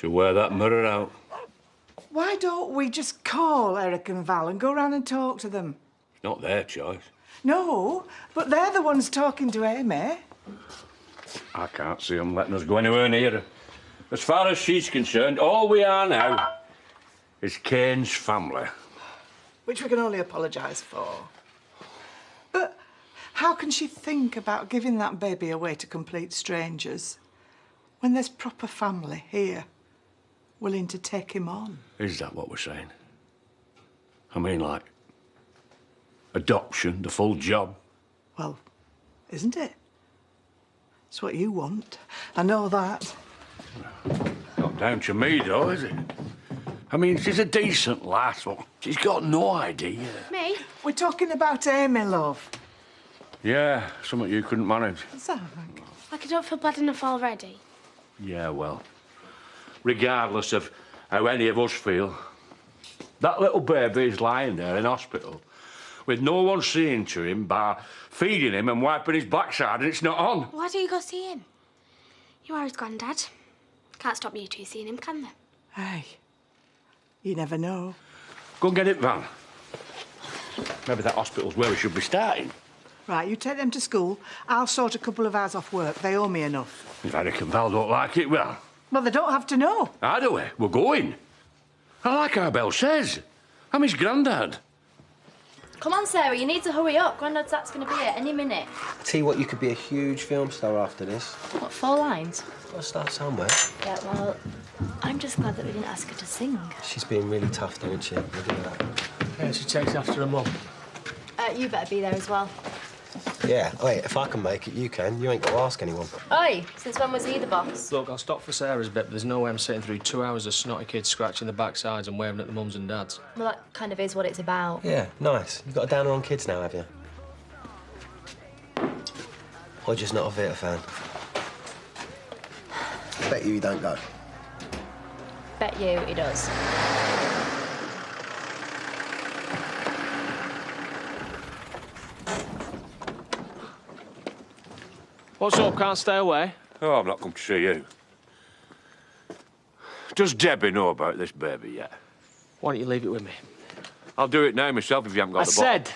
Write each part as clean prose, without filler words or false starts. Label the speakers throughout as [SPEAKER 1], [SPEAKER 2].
[SPEAKER 1] She'll wear that mirror out.
[SPEAKER 2] Why don't we just call Eric and Val and go round and talk to them?
[SPEAKER 1] It's not their choice.
[SPEAKER 2] No, but they're the ones talking to Amy.
[SPEAKER 1] I can't see them letting us go anywhere near her. As far as she's concerned, all we are now is Kane's family.
[SPEAKER 2] Which we can only apologise for. But how can she think about giving that baby away to complete strangers when there's proper family here willing to take him on?
[SPEAKER 1] Is that what we're saying? I mean, like, adoption, the full job?
[SPEAKER 2] Well, isn't it? It's what you want. I know that.
[SPEAKER 1] Not down to me, though, is it? I mean, she's a decent lass, but she's got no idea.
[SPEAKER 3] Me?
[SPEAKER 2] We're talking about Amy, love.
[SPEAKER 1] Yeah, something you couldn't manage.
[SPEAKER 2] What's that?
[SPEAKER 3] Like I don't feel bad enough already.
[SPEAKER 1] Yeah, well, regardless of how any of us feel, that little baby is lying there in hospital with no one seeing to him bar feeding him and wiping his backside, and it's not on.
[SPEAKER 3] Why don't you go see him? You are his granddad. Can't stop you two seeing him, can they?
[SPEAKER 2] Hey, you never know.
[SPEAKER 1] Go and get it, Van. Maybe that hospital's where we should be starting.
[SPEAKER 2] Right, you take them to school. I'll sort a couple of hours off work. They owe me enough.
[SPEAKER 1] If Eric and Val don't like it, well...
[SPEAKER 2] Well, they don't have to know.
[SPEAKER 1] Either way, we're going. I like how Belle says. I'm his granddad.
[SPEAKER 4] Come on, Sarah, you need to hurry up. Grandad's act's going to be here any minute.
[SPEAKER 5] I tell you what, you could be a huge film star after this.
[SPEAKER 4] What, 4 lines?
[SPEAKER 5] Gotta start somewhere.
[SPEAKER 4] Yeah, well, I'm just glad that we didn't ask her to sing.
[SPEAKER 5] She's being really tough, though, isn't she? Look at that.
[SPEAKER 6] Yeah, she takes after her mum.
[SPEAKER 4] You better be there as well.
[SPEAKER 5] Yeah, wait, if I can make it, you can. You ain't got to ask anyone.
[SPEAKER 4] Oi, since when was he the boss?
[SPEAKER 6] Look, I'll stop for Sarah's bit, but there's no way I'm sitting through 2 hours of snotty kids scratching the backsides and waving at the mums and dads.
[SPEAKER 4] Well, that kind of is what it's about.
[SPEAKER 5] Yeah, nice. You've got a downer on kids now, have you? Or just not a Vita fan? I bet you don't go.
[SPEAKER 4] Bet you he does.
[SPEAKER 6] What's up? Can't stay away?
[SPEAKER 1] Oh, I've not come to see you. Does Debbie know about this baby yet?
[SPEAKER 6] Why don't you leave it with me?
[SPEAKER 1] I'll do it now myself if you haven't got the bottle.
[SPEAKER 6] I said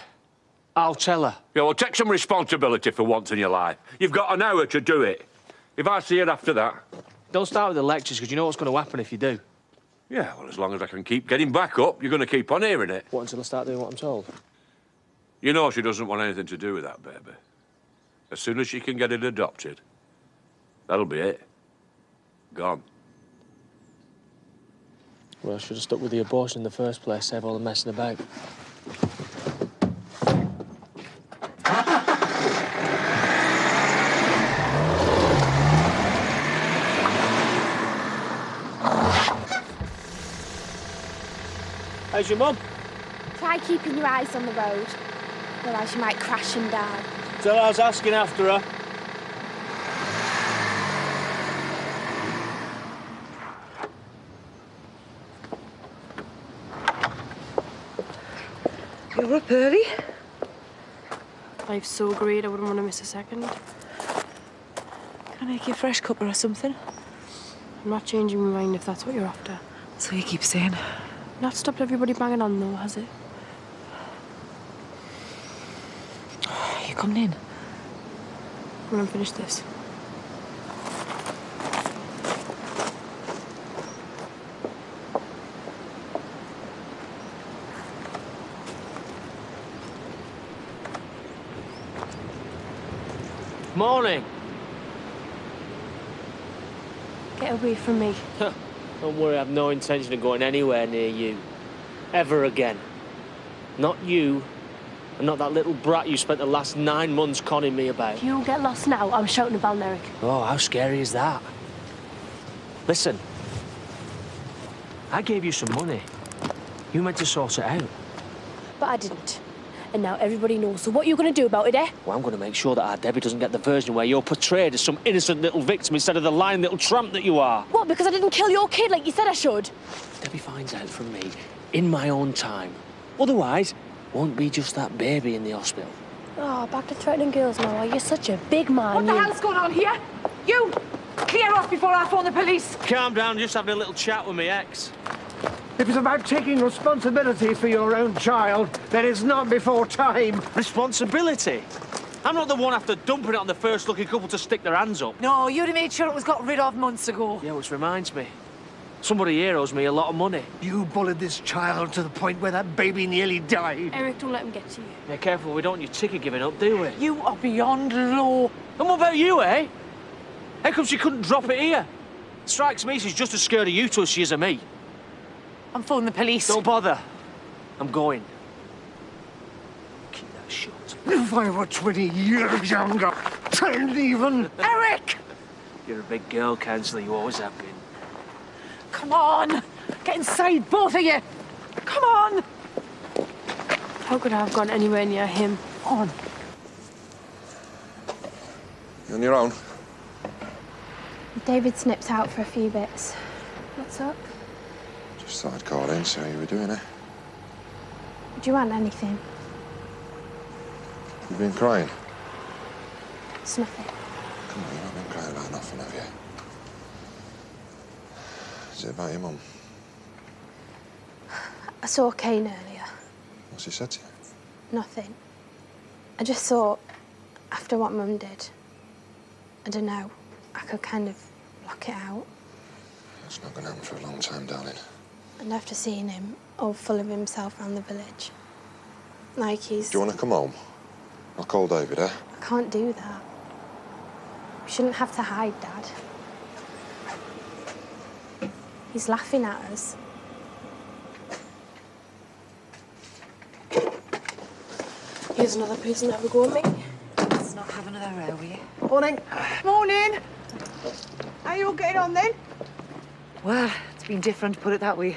[SPEAKER 6] I'll tell her.
[SPEAKER 1] Yeah, well, take some responsibility for once in your life. You've got an hour to do it. If I see her after that...
[SPEAKER 6] Don't start with the lectures, because you know what's going to happen if you do.
[SPEAKER 1] Yeah, well, as long as I can keep getting back up, you're going to keep on hearing it.
[SPEAKER 6] What, until I start doing what I'm told?
[SPEAKER 1] You know she doesn't want anything to do with that baby. As soon as she can get it adopted, that'll be it. Gone.
[SPEAKER 6] Well, I should have stuck with the abortion in the first place, save all the messing about. How's your mum?
[SPEAKER 3] Try keeping your eyes on the road. Otherwise you might crash and die.
[SPEAKER 6] Tell her I was asking after her.
[SPEAKER 7] You're up early.
[SPEAKER 8] I've so agreed I wouldn't want to miss a second.
[SPEAKER 7] Can I make you a fresh cuppa or something?
[SPEAKER 8] I'm not changing my mind if that's what you're after.
[SPEAKER 7] So you keep saying.
[SPEAKER 8] Not stopped everybody banging on though, has it?
[SPEAKER 7] You coming in?
[SPEAKER 8] When I'm finished this.
[SPEAKER 6] Morning.
[SPEAKER 8] Get away from me.
[SPEAKER 6] Don't worry, I've no intention of going anywhere near you. Ever again. Not you, and not that little brat you spent the last 9 months conning me about.
[SPEAKER 8] If you get lost now, I'm shouting about Eric.
[SPEAKER 6] Oh, how scary is that? Listen, I gave you some money. You meant to sort it out.
[SPEAKER 8] But I didn't. And now everybody knows. So what are you going to do about it, eh?
[SPEAKER 6] Well, I'm going to make sure that our Debbie doesn't get the version where you're portrayed as some innocent little victim instead of the lying little tramp that you are.
[SPEAKER 8] What, because I didn't kill your kid like you said I should?
[SPEAKER 6] Debbie finds out from me in my own time. Otherwise, won't be just that baby in the hospital.
[SPEAKER 8] Oh, back to threatening girls now. You're such a big man.
[SPEAKER 7] What the hell's going on here? You! Clear off before I phone the police.
[SPEAKER 6] Calm down, just having a little chat with my ex.
[SPEAKER 9] If it's about taking responsibility for your own child, then it's not before time.
[SPEAKER 6] Responsibility? I'm not the one after dumping it on the first lucky couple to stick their hands up.
[SPEAKER 7] No, you'd have made sure it was got rid of months ago.
[SPEAKER 6] Yeah, which reminds me. Somebody here owes me a lot of money.
[SPEAKER 9] You bullied this child to the point where that baby nearly died.
[SPEAKER 3] Eric, don't let him get to you.
[SPEAKER 6] Yeah, careful, we don't want your ticket giving up, do we?
[SPEAKER 7] You are beyond low.
[SPEAKER 6] And what about you, eh? How come she couldn't drop it here? Strikes me she's just as scared of you two as she is of me.
[SPEAKER 7] I'm phoning the police.
[SPEAKER 6] Don't bother. I'm going. Keep that shut.
[SPEAKER 9] If I were 20 years younger, 10 even.
[SPEAKER 7] Eric!
[SPEAKER 6] You're a big girl, Councillor. You always have been.
[SPEAKER 7] Come on! Get inside, both of you! Come on!
[SPEAKER 3] How could I have gone anywhere near him?
[SPEAKER 7] On.
[SPEAKER 10] You on your own?
[SPEAKER 3] David snipped out for a few bits. What's up?
[SPEAKER 10] Just thought I'd call in, see how you were doing, eh?
[SPEAKER 3] Do you want anything?
[SPEAKER 10] You've been crying?
[SPEAKER 3] It's nothing.
[SPEAKER 10] Come on, you've not been crying about nothing, have you? Is it about your mum?
[SPEAKER 3] I saw Kane earlier.
[SPEAKER 10] What's he said to you?
[SPEAKER 3] Nothing. I just thought, after what Mum did, I don't know, I could kind of block it out.
[SPEAKER 10] It's not going to happen for a long time, darling.
[SPEAKER 3] And after seeing him all full of himself around the village, like he's...
[SPEAKER 10] Do you want to come home? I'll call David, eh?
[SPEAKER 3] I can't do that. We shouldn't have to hide, Dad. He's laughing at us. Here's another person that would go on me.
[SPEAKER 7] Let's not have another row, will you?
[SPEAKER 2] Morning. Morning. How you all getting on then?
[SPEAKER 7] Well, it's been different, put it that way.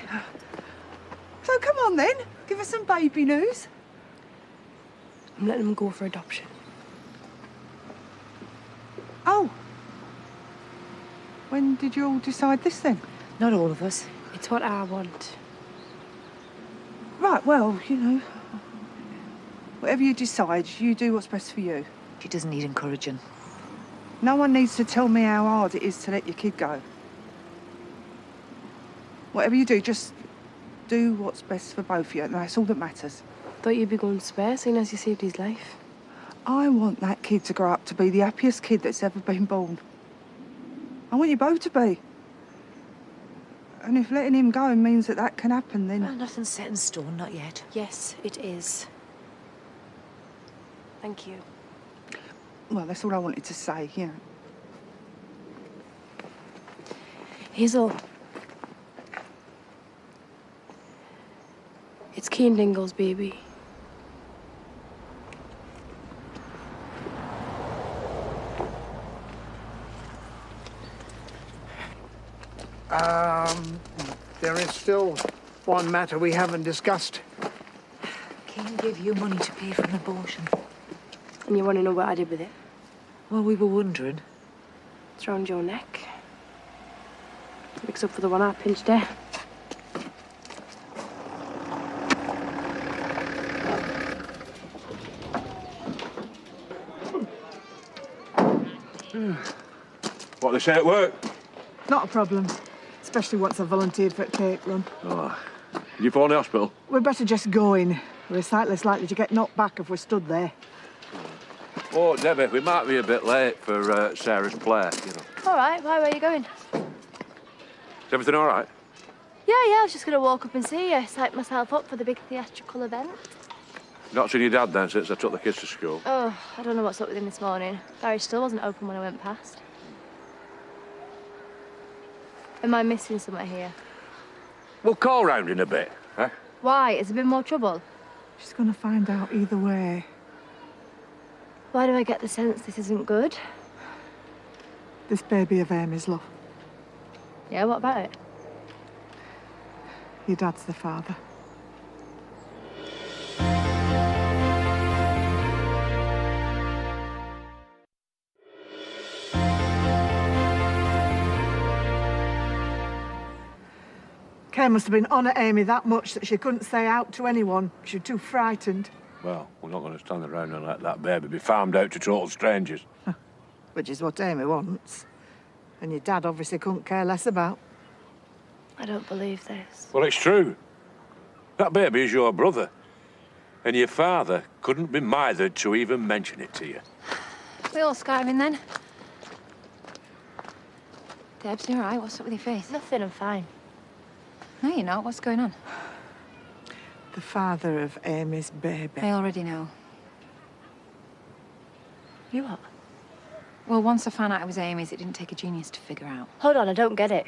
[SPEAKER 2] So come on then, give us some baby news.
[SPEAKER 3] I'm letting him go for adoption.
[SPEAKER 2] Oh. When did you all decide this then?
[SPEAKER 7] Not all of us.
[SPEAKER 3] It's what I want.
[SPEAKER 2] Right, well, you know, whatever you decide, you do what's best for you.
[SPEAKER 7] She doesn't need encouraging.
[SPEAKER 2] No one needs to tell me how hard it is to let your kid go. Whatever you do, just do what's best for both of you, and that's all that matters.
[SPEAKER 3] Thought you'd be going to spare, seeing as you saved his life.
[SPEAKER 2] I want that kid to grow up to be the happiest kid that's ever been born. I want you both to be. And if letting him go means that that can happen, then...
[SPEAKER 7] Well, nothing's set in stone, not yet.
[SPEAKER 3] Yes, it is. Thank you.
[SPEAKER 2] Well, that's all I wanted to say, you know.
[SPEAKER 3] Hazel. It's Keen Dingle's baby.
[SPEAKER 9] There is still one matter we haven't discussed.
[SPEAKER 7] Kane gave you money to pay for an abortion.
[SPEAKER 3] And you want to know what I did with it?
[SPEAKER 7] Well, we were wondering.
[SPEAKER 3] It's round your neck. Makes up for the one I pinched there.
[SPEAKER 1] What they say at work?
[SPEAKER 2] Not a problem. Especially once I've volunteered for a cake run.
[SPEAKER 1] Oh. Did you phone the hospital?
[SPEAKER 2] We'd better just go in. We're slightly less likely to get knocked back if we're stood there.
[SPEAKER 1] Oh, Debbie, we might be a bit late for Sarah's play, you know.
[SPEAKER 4] All right, why, where are you going?
[SPEAKER 1] Is everything all right?
[SPEAKER 4] Yeah, I was just going to walk up and see you, psych myself up for the big theatrical event.
[SPEAKER 1] Not seen your dad then since I took the kids to school?
[SPEAKER 4] Oh, I don't know what's up with him this morning. Garage still wasn't open when I went past. Am I missing somewhere here?
[SPEAKER 1] We'll call round in a bit, eh?
[SPEAKER 4] Why? Has there been more trouble?
[SPEAKER 2] She's going to find out either way.
[SPEAKER 4] Why do I get the sense this isn't good?
[SPEAKER 2] This baby of Amy's, love.
[SPEAKER 4] Yeah, what about it?
[SPEAKER 2] Your dad's the father. Kay must have been on at Amy that much that she couldn't say out to anyone. She was too frightened.
[SPEAKER 1] Well, we're not going to stand around and let that baby be farmed out to total strangers.
[SPEAKER 2] Which is what Amy wants.
[SPEAKER 7] And your dad obviously couldn't care less about.
[SPEAKER 4] I don't believe this.
[SPEAKER 1] Well, it's true. That baby is your brother. And your father couldn't be mithered to even mention it to you.
[SPEAKER 11] We all skiving then. Debs, you all right? What's up with your face?
[SPEAKER 4] Nothing, I'm fine.
[SPEAKER 11] No, you're not. What's going on?
[SPEAKER 2] The father of Amy's baby.
[SPEAKER 11] I already know.
[SPEAKER 4] You what?
[SPEAKER 11] Well, once I found out it was Amy's, it didn't take a genius to figure out.
[SPEAKER 4] Hold on, I don't get it.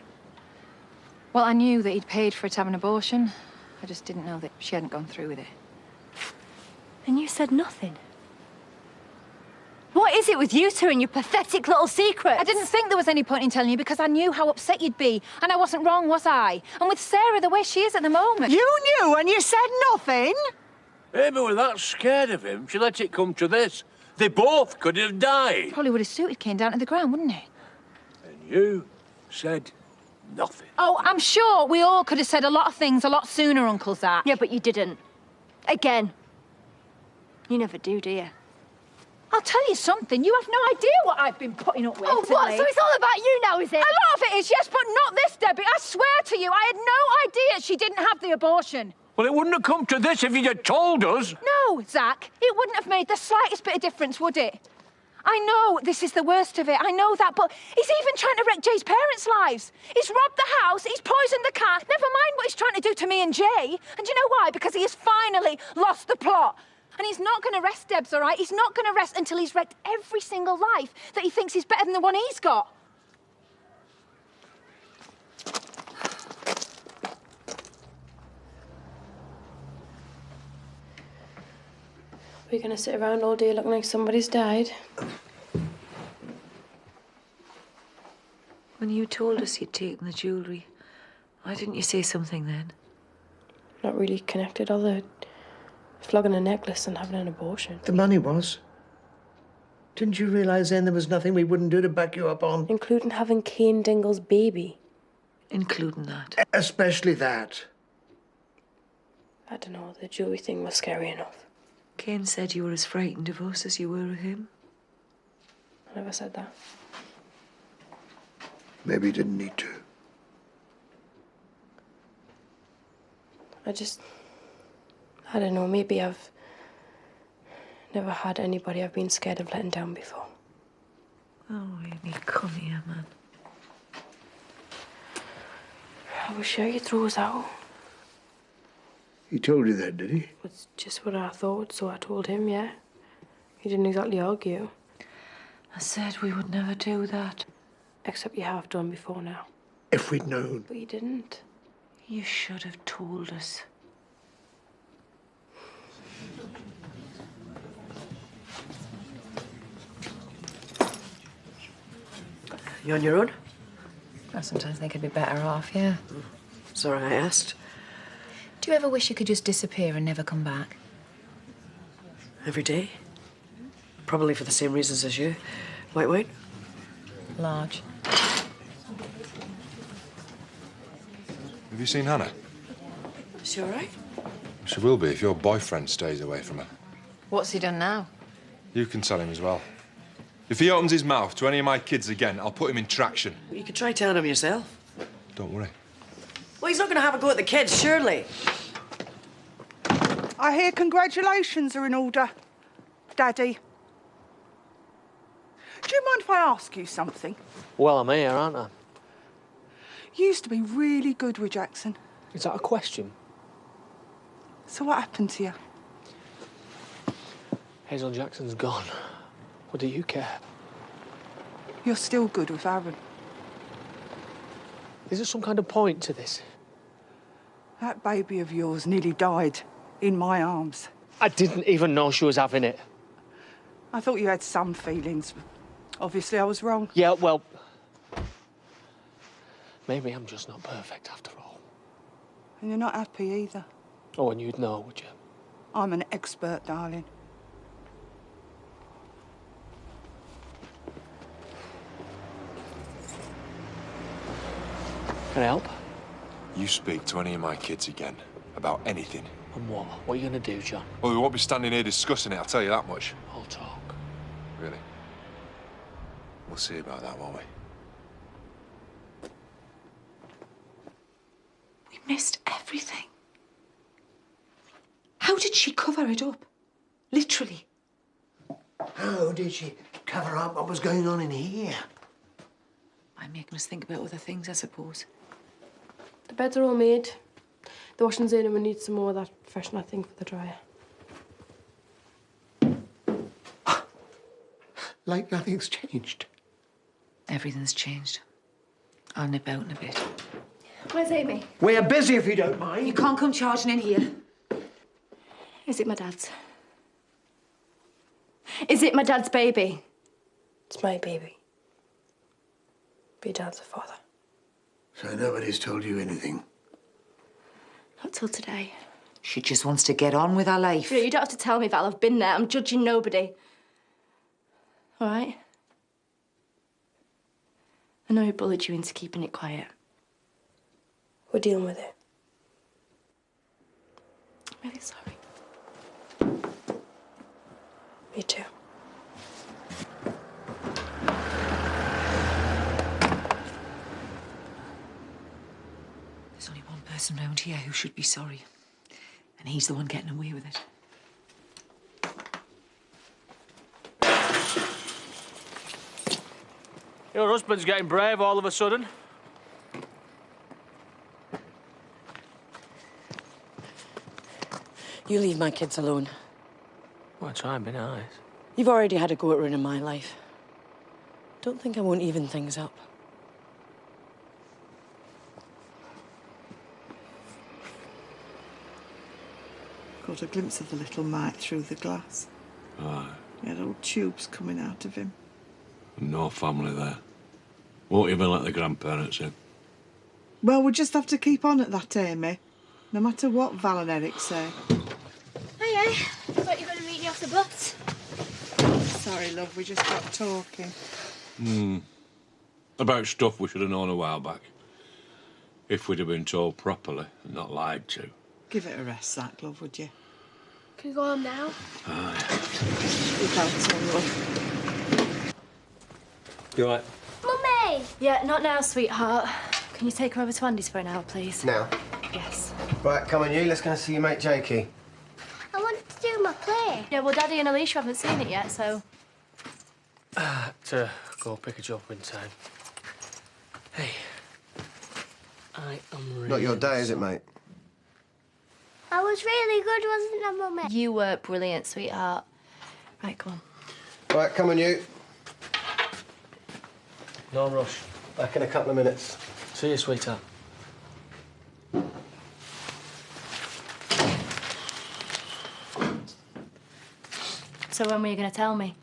[SPEAKER 11] Well, I knew that he'd paid for it to have an abortion. I just didn't know that she hadn't gone through with it.
[SPEAKER 4] And you said nothing? What is it with you two and your pathetic little secrets?
[SPEAKER 11] I didn't think there was any point in telling you because I knew how upset you'd be. And I wasn't wrong, was I? And with Sarah the way she is at the moment...
[SPEAKER 2] You knew and you said nothing?
[SPEAKER 1] Amy were that scared of him, she let it come to this. They both could have died.
[SPEAKER 11] Probably would have suited Kane down to the ground, wouldn't it?
[SPEAKER 1] And you said nothing.
[SPEAKER 11] Oh, I'm sure we all could have said a lot of things a lot sooner, Uncle Zach.
[SPEAKER 4] Yeah, but you didn't. Again. You never do you?
[SPEAKER 11] I'll tell you something. You have no idea what I've been putting up with.
[SPEAKER 4] Oh, what? So it's all about you now, is it?
[SPEAKER 11] A lot of it is, yes, but not this, Debbie. I swear to you, I had no idea she didn't have the abortion.
[SPEAKER 1] Well, it wouldn't have come to this if you'd have told us.
[SPEAKER 11] No, Zach, it wouldn't have made the slightest bit of difference, would it? I know this is the worst of it, I know that, but he's even trying to wreck Jay's parents' lives. He's robbed the house, he's poisoned the car, never mind what he's trying to do to me and Jay. And do you know why? Because he has finally lost the plot. And he's not going to rest, Debs, all right? He's not going to rest until he's wrecked every single life that he thinks is better than the one he's got.
[SPEAKER 4] We're going to sit around all day looking like somebody's died.
[SPEAKER 12] When you told us you'd taken the jewellery, why didn't you say something then?
[SPEAKER 4] Not really connected, are they? Flogging a necklace and having an abortion.
[SPEAKER 9] The money was. Didn't you realise then there was nothing we wouldn't do to back you up on?
[SPEAKER 4] Including having Kane Dingle's baby.
[SPEAKER 12] Including that?
[SPEAKER 9] Especially that.
[SPEAKER 4] I don't know, the jewellery thing was scary enough.
[SPEAKER 12] Kane said you were as frightened of us as you were of him.
[SPEAKER 4] I never said that.
[SPEAKER 9] Maybe you didn't need to.
[SPEAKER 4] I don't know, maybe I've never had anybody I've been scared of letting down before.
[SPEAKER 12] Oh, Amy, come here, man.
[SPEAKER 4] I was sure you'd throw us out.
[SPEAKER 9] He told you that, did he?
[SPEAKER 4] It's just what I thought, so I told him, yeah. He didn't exactly argue.
[SPEAKER 12] I said we would never do that.
[SPEAKER 4] Except you have done before now.
[SPEAKER 9] If we'd known.
[SPEAKER 4] But you didn't.
[SPEAKER 12] You should have told us. You on your own?
[SPEAKER 11] I sometimes think I'd be better off, yeah.
[SPEAKER 12] Sorry I asked.
[SPEAKER 11] Do you ever wish you could just disappear and never come back?
[SPEAKER 12] Every day. Probably for the same reasons as you. White?
[SPEAKER 11] Large.
[SPEAKER 10] Have you seen Hannah?
[SPEAKER 12] Is she all right?
[SPEAKER 10] She will be if your boyfriend stays away from her.
[SPEAKER 11] What's he done now?
[SPEAKER 10] You can tell him as well. If he opens his mouth to any of my kids again, I'll put him in traction.
[SPEAKER 12] You could try telling him yourself.
[SPEAKER 10] Don't worry.
[SPEAKER 12] Well, he's not going to have a go at the kids, surely.
[SPEAKER 2] I hear congratulations are in order, Daddy. Do you mind if I ask you something?
[SPEAKER 6] Well, I'm here, aren't I?
[SPEAKER 2] You used to be really good with Jackson.
[SPEAKER 6] Is that a question?
[SPEAKER 2] So what happened to you?
[SPEAKER 6] Hazel Jackson's gone. What do you care?
[SPEAKER 2] You're still good with Aaron.
[SPEAKER 6] Is there some kind of point to this?
[SPEAKER 2] That baby of yours nearly died in my arms.
[SPEAKER 6] I didn't even know she was having it.
[SPEAKER 2] I thought you had some feelings. Obviously, I was wrong.
[SPEAKER 6] Yeah, well... maybe I'm just not perfect after all.
[SPEAKER 2] And you're not happy either.
[SPEAKER 6] Oh, and you'd know, would you?
[SPEAKER 2] I'm an expert, darling.
[SPEAKER 6] Can I help?
[SPEAKER 10] You speak to any of my kids again about anything.
[SPEAKER 6] And what? What are you going to do, John?
[SPEAKER 10] Well, we won't be standing here discussing it, I'll tell you that much.
[SPEAKER 6] I'll talk.
[SPEAKER 10] Really? We'll see about that, won't we?
[SPEAKER 13] missed everything. How did she cover it up? Literally.
[SPEAKER 9] How did she cover up what was going on in here?
[SPEAKER 13] By making us think about other things, I suppose.
[SPEAKER 4] The beds are all made. The washing's in and we need some more of that freshener thing for the dryer.
[SPEAKER 9] Like nothing's changed.
[SPEAKER 13] Everything's changed. I'll nip out in a bit.
[SPEAKER 11] Where's Amy?
[SPEAKER 9] We're busy, if you don't mind.
[SPEAKER 13] You can't come charging in here.
[SPEAKER 11] Is it my dad's? Is it my dad's baby?
[SPEAKER 4] It's my baby. But your dad's a father.
[SPEAKER 9] So nobody's told you anything?
[SPEAKER 11] Not till today.
[SPEAKER 13] She just wants to get on with her life.
[SPEAKER 11] You don't have to tell me, Val. I've been there. I'm judging nobody. All right? I know he bullied you into keeping it quiet.
[SPEAKER 4] We're dealing with it.
[SPEAKER 11] I'm really sorry.
[SPEAKER 4] Me too.
[SPEAKER 13] There's only one person round here who should be sorry. And he's the one getting away with it.
[SPEAKER 6] Your husband's getting brave all of a sudden.
[SPEAKER 12] You leave my kids alone.
[SPEAKER 6] Well, try and be nice.
[SPEAKER 12] You've already had a go at ruining my life. Don't think I won't even things up.
[SPEAKER 2] Caught a glimpse of the little mite through the glass.
[SPEAKER 14] Aye.
[SPEAKER 2] He had old tubes coming out of him.
[SPEAKER 14] No family there. Won't even let the grandparents in.
[SPEAKER 2] Well, we'll just have to keep on at that, Amy. No matter what Val and Eric say.
[SPEAKER 3] Hiya. Thought you were going to meet me off the bus.
[SPEAKER 2] Sorry, love, we just got talking.
[SPEAKER 14] About stuff we should have known a while back. If we'd have been told properly and not lied to.
[SPEAKER 2] Give it a rest, Zach, love, would you?
[SPEAKER 3] Can we go home now?
[SPEAKER 2] Look out, son, love.
[SPEAKER 5] You all right?
[SPEAKER 11] Mummy! Yeah, not now, sweetheart. Can you take her over to Andy's for an hour, please?
[SPEAKER 5] Now.
[SPEAKER 11] Yes.
[SPEAKER 5] Right, come on, you. Let's go and see your mate Jakey.
[SPEAKER 3] I want to do my play.
[SPEAKER 11] Yeah, well, Daddy and Alicia haven't seen it yet, so...
[SPEAKER 6] To go pick a job in time. Hey, I am really...
[SPEAKER 5] Not your day, is it, mate?
[SPEAKER 3] I was really good, wasn't I, Mummy?
[SPEAKER 11] You were brilliant, sweetheart. Right, come on.
[SPEAKER 5] Right, come on, you.
[SPEAKER 6] No rush.
[SPEAKER 5] Back in a couple of minutes.
[SPEAKER 6] See you, sweetheart.
[SPEAKER 11] So when were you going to tell me?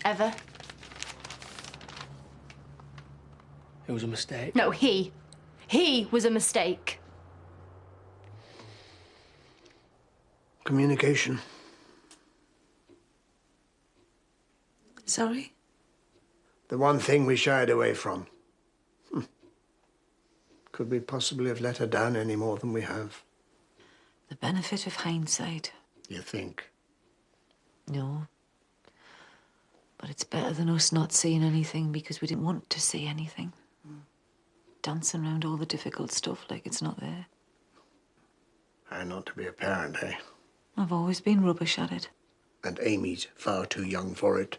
[SPEAKER 11] Ever?
[SPEAKER 6] It was a mistake.
[SPEAKER 11] No, he. He was a mistake.
[SPEAKER 9] Communication.
[SPEAKER 13] Sorry?
[SPEAKER 9] The one thing we shied away from. Could we possibly have let her down any more than we have?
[SPEAKER 13] The benefit of hindsight.
[SPEAKER 9] You think?
[SPEAKER 13] No. But it's better than us not seeing anything because we didn't want to see anything. Dancing around all the difficult stuff like it's not there.
[SPEAKER 9] How not to be a parent, eh?
[SPEAKER 13] I've always been rubbish at it.
[SPEAKER 9] And Amy's far too young for it.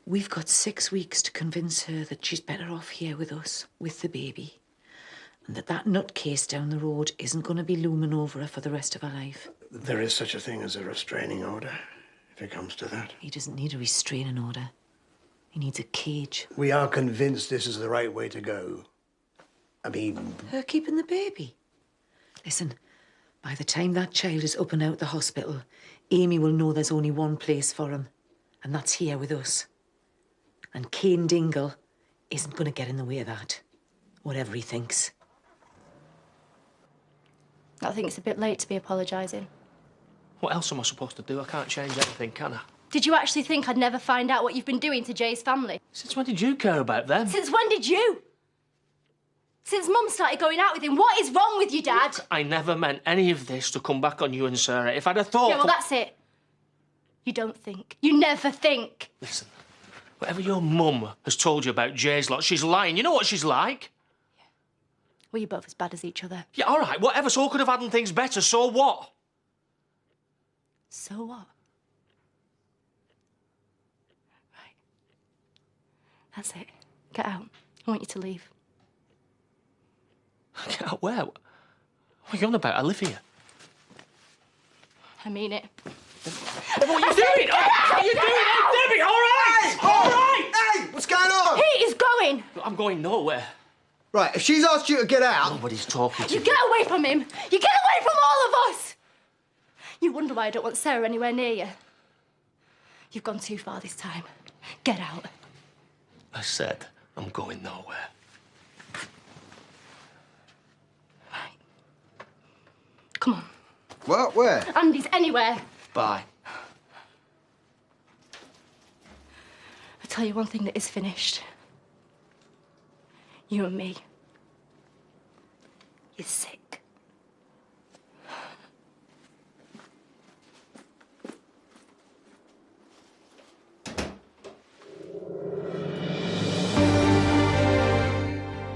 [SPEAKER 13] We've got 6 weeks to convince her that she's better off here with us, with the baby. And that nutcase down the road isn't going to be looming over her for the rest of her life.
[SPEAKER 9] There is such a thing as a restraining order, if it comes to that.
[SPEAKER 13] He doesn't need a restraining order. He needs a cage.
[SPEAKER 9] We are convinced this is the right way to go. I mean...
[SPEAKER 13] Her keeping the baby? Listen, by the time that child is up and out the hospital, Amy will know there's only one place for him, and that's here with us. And Cain Dingle isn't going to get in the way of that, whatever he thinks.
[SPEAKER 11] I think it's a bit late to be apologising.
[SPEAKER 6] What else am I supposed to do? I can't change anything, can I?
[SPEAKER 11] Did you actually think I'd never find out what you've been doing to Jay's family?
[SPEAKER 6] Since when did you care about them?
[SPEAKER 11] Since when did you? Since Mum started going out with him. What is wrong with you, Dad?
[SPEAKER 6] I never meant any of this to come back on you and Sarah. If I'd have thought...
[SPEAKER 11] Yeah, well, that's it. You don't think. You never think.
[SPEAKER 6] Listen, whatever your mum has told you about Jay's lot, she's lying. You know what she's like?
[SPEAKER 15] Well, you're both as bad as each other.
[SPEAKER 6] Yeah, all right, whatever. So could have had things better, so what?
[SPEAKER 15] So what? Right. That's it. Get out. I want you to leave.
[SPEAKER 6] Get out where? What are you on about? I live here.
[SPEAKER 15] I mean it.
[SPEAKER 6] What are you doing? What are you doing? Hey, Debbie, all right! All right!
[SPEAKER 5] Hey, what's going on?
[SPEAKER 15] He is going!
[SPEAKER 6] I'm going nowhere.
[SPEAKER 5] Right, if she's asked you to get out...
[SPEAKER 6] Nobody's talking to
[SPEAKER 15] You
[SPEAKER 6] me.
[SPEAKER 15] get away from him! You get away from all of us! You wonder why I don't want Sarah anywhere near you. You've gone too far this time. Get out.
[SPEAKER 6] I said I'm going nowhere.
[SPEAKER 15] Come on.
[SPEAKER 5] What? Where?
[SPEAKER 15] Andy's anywhere.
[SPEAKER 6] Bye.
[SPEAKER 15] I'll tell you one thing that is finished. You and me. You're sick.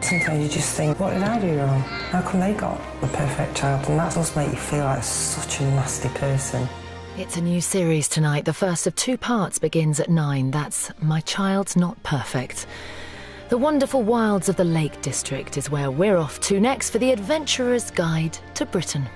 [SPEAKER 16] Sometimes you just think, what did I do wrong? How come they got the perfect child? And that does make you feel like such a nasty person.
[SPEAKER 17] It's a new series tonight. The first of 2 parts begins at 9. That's My Child's Not Perfect. The wonderful wilds of the Lake District is where we're off to next for the Adventurer's Guide to Britain.